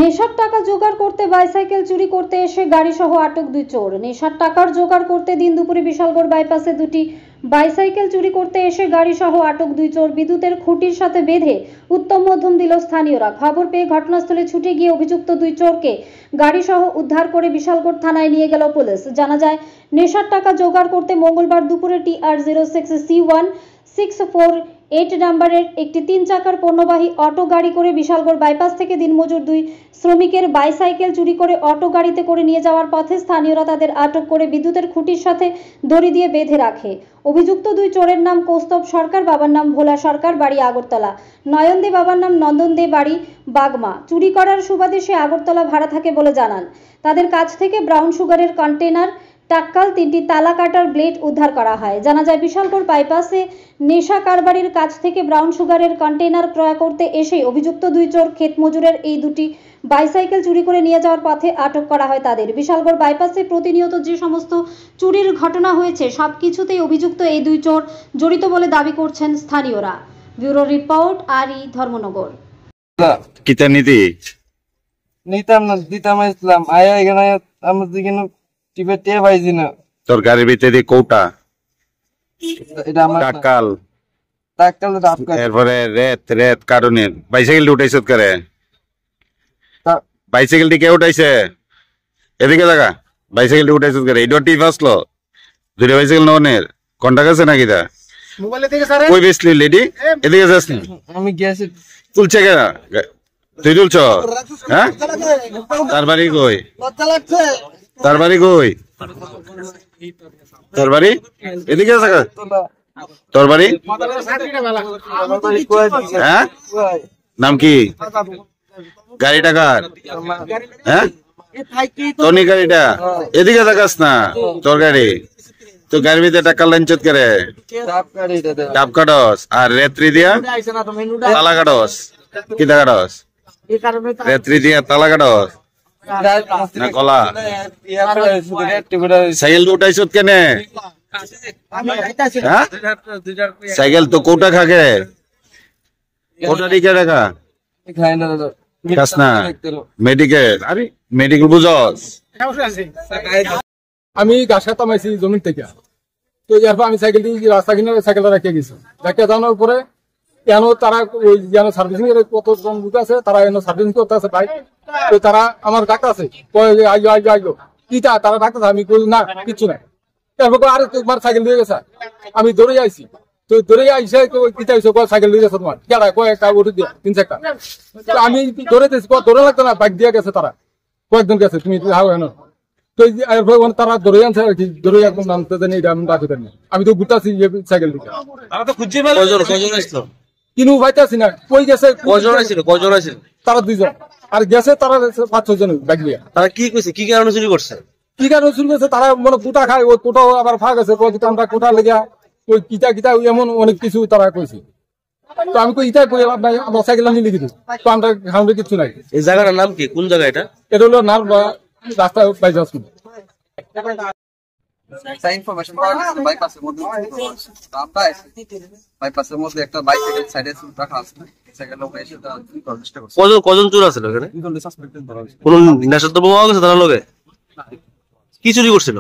নেশার টাকা জোগাড় করতে বাইসাইকেল চুরি করতে এসে গাড়ি সহ আটক দুই চোর। নেশার টাকার জোগাড় করতে দিন দুপুরে বিশালগড় বাইপাসে দুটি বাইসাইকেল চুরি করতে এসে গাড়ি সহ আটক দুই চোর বিদ্যুতের খুঁটির সাথে বেঁধে উত্তম মধ্যম দিল স্থানীয়রা। খবর পেয়ে ঘটনাস্থলে ছুটে গিয়ে অভিযুক্ত দুই চোরকে গাড়ি সহ উদ্ধার করে বিশালগড় থানায় নিয়ে গেল পুলিশ। জানা যায়, নেশার টাকা জোগাড় করতে মঙ্গলবার দুপুরে TR06C1648 নম্বরের একটি 3 চাকার পণ্যবাহী অটো গাড়ি করে বিশালগড় বাইপাস থেকে দিনমজুর দুই শ্রমিকের বাইসাইকেল চুরি করে অটো গাড়িতে করে নিয়ে যাওয়ার পথে স্থানীয়রা তাদের আটক করে বিদ্যুতের খুঁটির সাথে দড়ি দিয়ে বেঁধে রাখে। অভিযুক্ত দুই চোরের নাম কৌস্তব সরকার, বাবার নাম ভোলা সরকার, বাড়ি আগরতলা। নয়ন দে, বাবার নাম নন্দন দে, বাড়ি বাগমা। চুরি করার সুবাদে সে আগরতলা ভাড়া থাকে বলে জানান। তাদের কাছ থেকে ব্রাউন সুগারের কন্টেনার, টাক্কাল, 3টি তালা কাটার ব্লেড উদ্ধার করা হয়। জানা যায়, বিশালগড় বাইপাসে নেশা কারবারির কাছ থেকে ব্রাউন সুগারের কন্টেনার ক্রয় করতে এসে অভিযুক্ত দুই চোর ক্ষেত মজুরের এই দুটি বাইসাইকেল চুরি করে নিয়ে যাওয়ার পথে আটক করা হয় তাদের। বিশালগড় বাইপাসে প্রতিনিয়ত যে সমস্ত চুরির ঘটনা হয়েছে সবকিছুতেই অভিযুক্ত এই দুই চোর জড়িত বলে দাবি করছেন স্থানীয়রা। ব্যুরো রিপোর্ট, আরই ধর্মনগর। কিতা নীতি নিতাম না, দিতাম ইসলাম আয়া এখানে আমার দিকে টিপে টের পাইছি না। তোর গাড়ির ভিতরে কৌটা এটা আমার টাকাল টাক্কাল ডাবকা। এরপরে রেত কারণে বাইসাইকেল উঠাইছ করে বাইসাইকেলটি কে উঠাইছে? এদিকে দেখা বাইসাইকেলটি উঠাইছ করে এই ডটি ফাসলো দুটো বাইসাইকেল ননের কন্টাক্ট আছে নাকি? তা মোবাইলে থেকে স্যার কই বেসলি লেডি? এদিকে যাস না, আমি গেছি তুলছে কেন? তুই তুলছ? হ্যাঁ, তার বাড়ি কই? তার বাড়ি কই? তোর বাড়ি এদিকে আছে? তোর বাড়ি? হ্যাঁ, নাম কি? গাড়িটা কার? হ্যাঁ, তোনি গাড়িটা এদিকে দেখাস না। তোর গাড়ি তো গাড়ির ভিতরে টাকা লাঞ্চত করে ডাব কাটস আর রেত্রি দিয়া তালা কাটস। কি কাটস? রেত্রি দিয়া তালা কাটস না কলা? সাইকেল উঠাইছ কেনে? সাইকেল তো কোটা খাকে কোটা দিকে দেখা খাস না। মেডিকেল আরে মেডিকেল বুঝস? আমি গাছ কাটতাম আইছি জমিন থেকে। তো এরপর আমি সাইকেল দিয়ে রাস্তা কিনে সাইকেলটা রেখে গেছি। রেখে যাওয়ার পরে কেন তারা ওই যেন সার্ভিসিং এর কতজন লোক আছে, তারা এনে সার্ভিসিং করতে আছে বাইক। তো তারা আমার ডাক্তার আছে, আইগো কিটা তারা ডাক্তার, আমি কই না কিচ্ছু নাই। তারপর আরে তোমার সাইকেল দিয়ে গেছে, আমি দৌড়ে আইছি। তো দৌড়ে আইসে কিটা হইছে সাইকেল দিয়ে গেছে তোমার কেডা কয় একটা উঠে দিয়া 3 চাকা। আমি দৌড়াইতেছি, দৌড়ে লাগতো না, বাইক দিয়ে গেছে তারা কয়েকজন গেছে। তুমি হাও এনো তো তারা দৌড়ে আনছে আর কি, দৌড়ে একদম নামতে জানি এটা আমি ডাকতে জানি। আমি তো ঘুরতেছি সাইকেল দিকে, কিনু পাইতেছি না কই গেছে। তারা 2 জন আর গেছে, তারা 5-6 জন বাইক নিয়ে। তারা কি কইছে, কি কারণে চুরি করছে? কি কারণে চুরি করছে? তারা মনে কোটা খায়, ওই কোটাও আবার ফাঁক আছে, আমরা কোটা লেগে ওই কিটা এমন অনেক কিছু তারা কইছে। তো আমি কই ইটা কই নাই, আমরা সাইকেল নিয়ে লিখে দিই। তো আমরা খাউন্ডে কিছু নাই। এই জায়গাটার নাম কি, কোন জায়গা এটা? এটা হলো নার রাস্তা বাইপাস। ইনফরমেশন পাওয়া গেছে বাইপাসের মধ্যে বাইপাসের মধ্যে একটা বাইসাইকেল সাইডে রাখা আছে। সাইকেল লোক এসে তারা চুরি করার চেষ্টা করছে। কজন চোর আছে এখানে? কোন নেশাদ্রব্য পাওয়া গেছে তার লগে? কি চুরি করছিল?